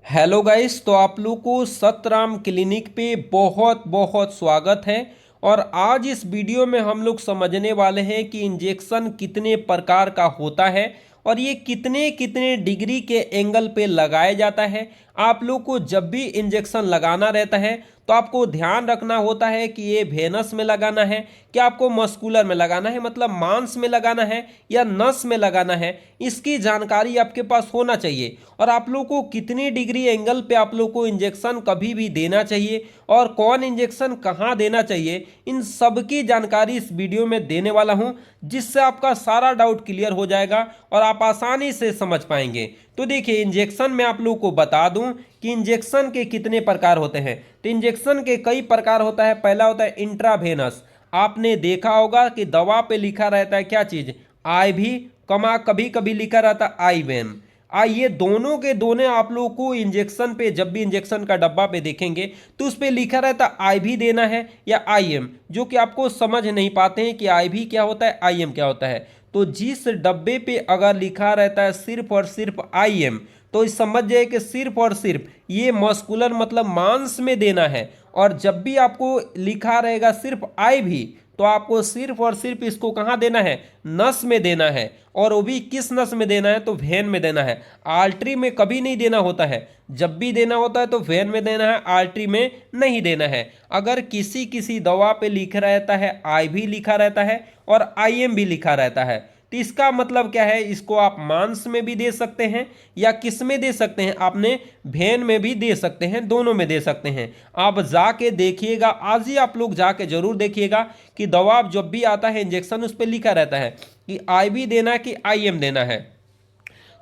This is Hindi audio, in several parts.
हेलो गाइस, तो आप लोग को सतराम क्लिनिक पे बहुत बहुत स्वागत है। और आज इस वीडियो में हम लोग समझने वाले हैं कि इंजेक्शन कितने प्रकार का होता है और ये कितने कितने डिग्री के एंगल पे लगाया जाता है। आप लोग को जब भी इंजेक्शन लगाना रहता है तो आपको ध्यान रखना होता है कि ये वेनस में लगाना है, कि आपको मस्कुलर में लगाना है, मतलब मांस में लगाना है या नस में लगाना है, इसकी जानकारी आपके पास होना चाहिए। और आप लोग को कितनी डिग्री एंगल पे आप लोग को इंजेक्शन कभी भी देना चाहिए और कौन इंजेक्शन कहाँ देना चाहिए, इन सब की जानकारी इस वीडियो में देने वाला हूं, जिससे आपका सारा डाउट क्लियर हो जाएगा और आप आसानी से समझ पाएंगे। तो देखिए, इंजेक्शन में आप लोग को बता दूं कि इंजेक्शन के कितने प्रकार होते हैं। तो इंजेक्शन के कई प्रकार होता है। पहला होता है इंट्रावेनस। आपने देखा होगा कि दवा पे लिखा रहता है क्या चीज, आईवी, कमा कभी कभी लिखा रहता है आईवेन। ये दोनों के दोनों आप लोगों को इंजेक्शन पे, जब भी इंजेक्शन का डब्बा पे देखेंगे तो उस पे लिखा रहता है आईवी देना है या आईएम, जो कि आपको समझ नहीं पाते हैं कि आईवी क्या होता है, आईएम क्या होता है। तो जिस डब्बे पे अगर लिखा रहता है सिर्फ और सिर्फ आईएम, तो इस समझ जाए कि सिर्फ और सिर्फ ये मस्कुलर मतलब मांस में देना है। और जब भी आपको लिखा रहेगा सिर्फ आईवी, तो आपको सिर्फ और सिर्फ इसको कहाँ देना है, नस में देना है। और वो भी किस नस में देना है, तो वेन में देना है। आर्टरी में कभी नहीं देना होता है। जब भी देना होता है तो वेन में देना है, आर्टरी में नहीं देना है। अगर किसी किसी दवा पे लिखा रहता है आईवी लिखा रहता है और आईएम भी लिखा रहता है, तो इसका मतलब क्या है, इसको आप मांस में भी दे सकते हैं या किस में दे सकते हैं, आपने वेन में भी दे सकते हैं, दोनों में दे सकते हैं। आप जाके देखिएगा, आज ही आप लोग जाके जरूर देखिएगा कि दवा जब भी आता है इंजेक्शन, उस पर लिखा रहता है कि आईवी देना कि आईएम देना है।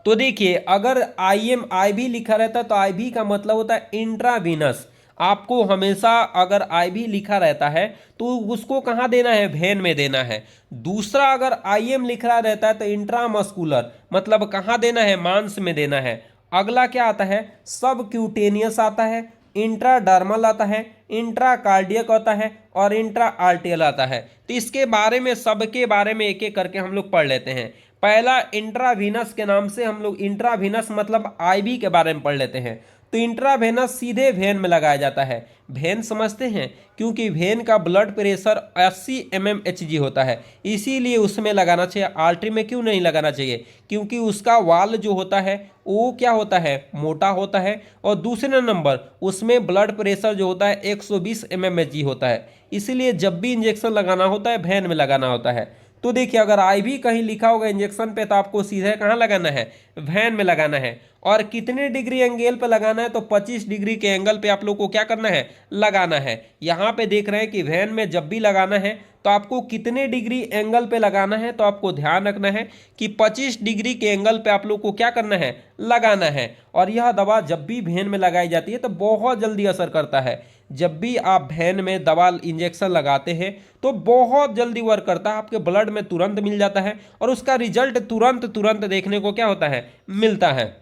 तो देखिए, अगर आईएम आईवी लिखा रहता है तो आईवी का मतलब होता है इंट्रावीनस। आपको हमेशा अगर आईवी लिखा रहता है तो उसको कहाँ देना है, वेन में देना है। दूसरा, अगर आईएम लिखा रहता है तो इंट्रामस्कुलर, मतलब कहाँ देना है, मांस में देना है। अगला क्या आता है, सब क्यूटेनियस आता है, इंट्राडर्मल आता है, इंट्रा कार्डियक आता है और इंट्रा आर्टियल आता है। तो इसके बारे में, सबके बारे में एक एक करके हम लोग पढ़ लेते हैं। पहला इंट्रावीनस के नाम से हम लोग, इंट्रावीनस मतलब आईवी के बारे में पढ़ लेते हैं। तो इंट्रावेनस सीधे वेन में लगाया जाता है। वेन समझते हैं, क्योंकि वेन का ब्लड प्रेशर 80 mmHg होता है, इसीलिए उसमें लगाना चाहिए। आर्टरी में क्यों नहीं लगाना चाहिए, क्योंकि उसका वाल जो होता है वो क्या होता है, मोटा होता है। और दूसरे नंबर, उसमें ब्लड प्रेशर जो होता है 120 mmHg होता है, इसीलिए जब भी इंजेक्शन लगाना होता है वेन में लगाना होता है। तो देखिए, अगर आईवी कहीं लिखा होगा इंजेक्शन पे तो आपको सीधे कहाँ लगाना है, वेन में लगाना है। और कितने डिग्री एंगल पे लगाना है, तो 25 डिग्री के एंगल पे आप लोग को क्या करना है, लगाना है। यहाँ पे देख रहे हैं कि वेन में जब भी लगाना है तो आपको कितने डिग्री एंगल पे लगाना है, तो आपको ध्यान रखना है कि 25 डिग्री के एंगल पे आप लोग को क्या करना है, लगाना है। और यह दवा जब भी वेन में लगाई जाती है तो बहुत जल्दी असर करता है। जब भी आप वेन में दवा इंजेक्शन लगाते हैं तो बहुत जल्दी वर्क करता है, आपके ब्लड में तुरंत मिल जाता है और उसका रिजल्ट तुरंत तुरंत देखने को क्या होता है, मिलता है।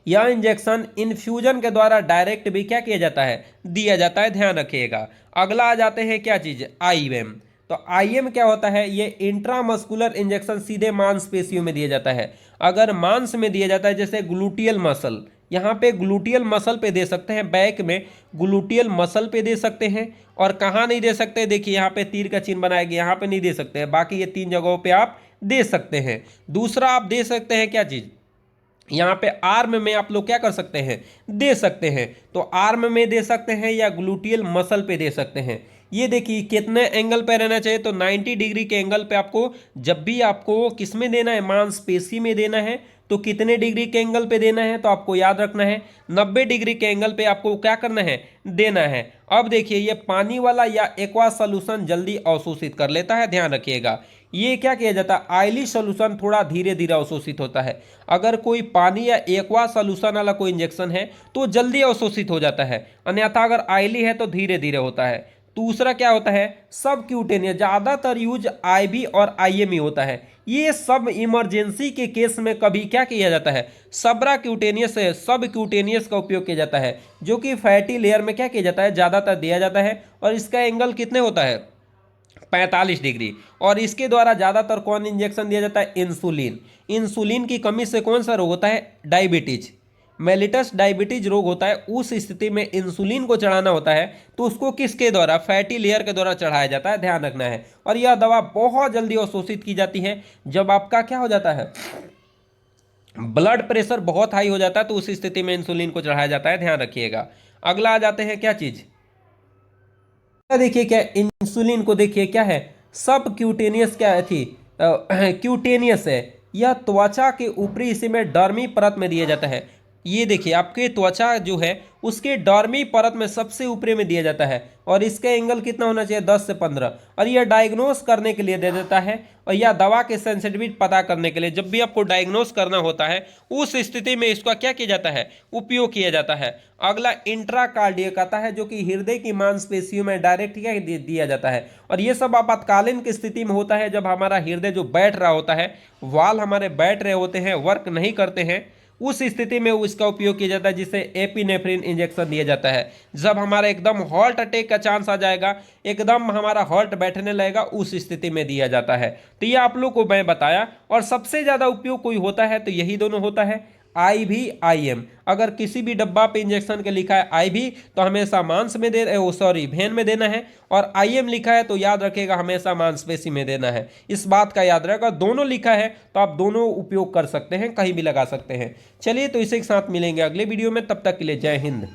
यह इंजेक्शन इन्फ्यूजन के द्वारा डायरेक्ट भी क्या किया जाता है, दिया जाता है, ध्यान रखिएगा। अगला आ जाते हैं क्या चीज, आईएम। तो आईएम क्या होता है, ये इंट्रामस्कुलर इंजेक्शन सीधे मांसपेशियों में दिया जाता है। अगर मांस में दिया जाता है, जैसे ग्लूटियल मसल, यहाँ पे ग्लूटियल मसल पे दे सकते हैं, बैक में ग्लूटियल मसल पे दे सकते हैं। और कहाँ नहीं दे सकते, देखिए यहाँ पे तीर का चिन्ह बनाया गया, यहाँ पे नहीं दे सकते हैं, बाकी ये 3 जगहों पे आप दे सकते हैं। दूसरा, आप दे सकते हैं क्या चीज, यहाँ पे आर्म में आप लोग क्या कर सकते हैं, दे सकते हैं। तो आर्म में दे सकते हैं या ग्लूटियल मसल पे दे सकते हैं। ये देखिए कितने एंगल पे रहना चाहिए, तो 90 डिग्री के एंगल पे आपको, जब भी आपको किस में देना है, मांसपेशी में देना है, तो कितने डिग्री के एंगल पे देना है, तो आपको याद रखना है 90 डिग्री के एंगल पे आपको क्या करना है, देना है। अब देखिए, ये पानी वाला या एक्वा सोल्यूशन जल्दी अवशोषित कर लेता है, ध्यान रखिएगा। ये क्या किया जाता है, आयली सोल्यूशन थोड़ा धीरे धीरे अवशोषित होता है। अगर कोई पानी या एक्वा सोल्यूशन वाला कोई इंजेक्शन है तो जल्दी अवशोषित हो जाता है, अन्यथा अगर आयली है तो धीरे धीरे होता है। दूसरा क्या होता है, सब क्यूटेनियस, ज़्यादातर यूज आईवी और आईएमई होता है। ये सब इमरजेंसी के केस में कभी क्या किया जाता है, सबरा क्यूटेनियस है, सब क्यूटेनियस का उपयोग किया जाता है, जो कि फैटी लेयर में क्या किया जाता है, ज़्यादातर दिया जाता है। और इसका एंगल कितने होता है, 45 डिग्री। और इसके द्वारा ज़्यादातर कौन इंजेक्शन दिया जाता है, इंसुलिन। इंसुलिन की कमी से कौन सा रोग होता है, डायबिटीज। मेलिटस डायबिटीज रोग होता है, उस स्थिति में इंसुलिन को चढ़ाना होता है तो उसको किसके द्वारा, फैटी लेयर के द्वारा चढ़ाया जाता है, ध्यान रखना है। और यह दवा बहुत जल्दी अवशोषित की जाती है जब आपका क्या हो जाता है, ब्लड प्रेशर बहुत हाई हो जाता है, तो उस स्थिति में इंसुलिन को चढ़ाया जाता है, ध्यान रखिएगा। अगला आ जाते हैं क्या चीज, देखिए क्या इंसुलिन को देखिए क्या है, सब क्यूटेनियस क्या थी, क्यूटेनियस है, यह त्वचा के ऊपरी हिस्से में डर्मी परत में दिया जाता है। ये देखिए आपके त्वचा जो है उसके डर्मी परत में सबसे ऊपरी में दिया जाता है, और इसका एंगल कितना होना चाहिए, 10 से 15, और यह डायग्नोस करने के लिए दे देता है, और यह दवा के सेंसिटिविटी पता करने के लिए, जब भी आपको डायग्नोस करना होता है उस स्थिति में इसका क्या किया जाता है, उपयोग किया जाता है। अगला इंट्राकार्डियक आता है, जो कि हृदय की मांसपेशियों में डायरेक्ट क्या दिया जाता है, और ये सब आपातकालीन की स्थिति में होता है जब हमारा हृदय जो बैठ रहा होता है, वाल हमारे बैठ रहे होते हैं, वर्क नहीं करते हैं, उस स्थिति में उसका उपयोग किया जाता है, जिसे एपिनेफ्रिन इंजेक्शन दिया जाता है। जब हमारा एकदम हार्ट अटैक का चांस आ जाएगा, एकदम हमारा हार्ट बैठने लगेगा, उस स्थिति में दिया जाता है। तो ये आप लोग को मैं बताया, और सबसे ज़्यादा उपयोग कोई होता है तो यही दोनों होता है, IV IM। अगर किसी भी डब्बा पे इंजेक्शन के लिखा है IV तो हमेशा मांस में वेन में देना है, और IM लिखा है तो याद रखिएगा हमेशा मांसपेशी में देना है। इस बात का याद रखेगा, दोनों लिखा है तो आप दोनों उपयोग कर सकते हैं, कहीं भी लगा सकते हैं। चलिए तो इसी के साथ मिलेंगे अगले वीडियो में, तब तक के लिए जय हिंद।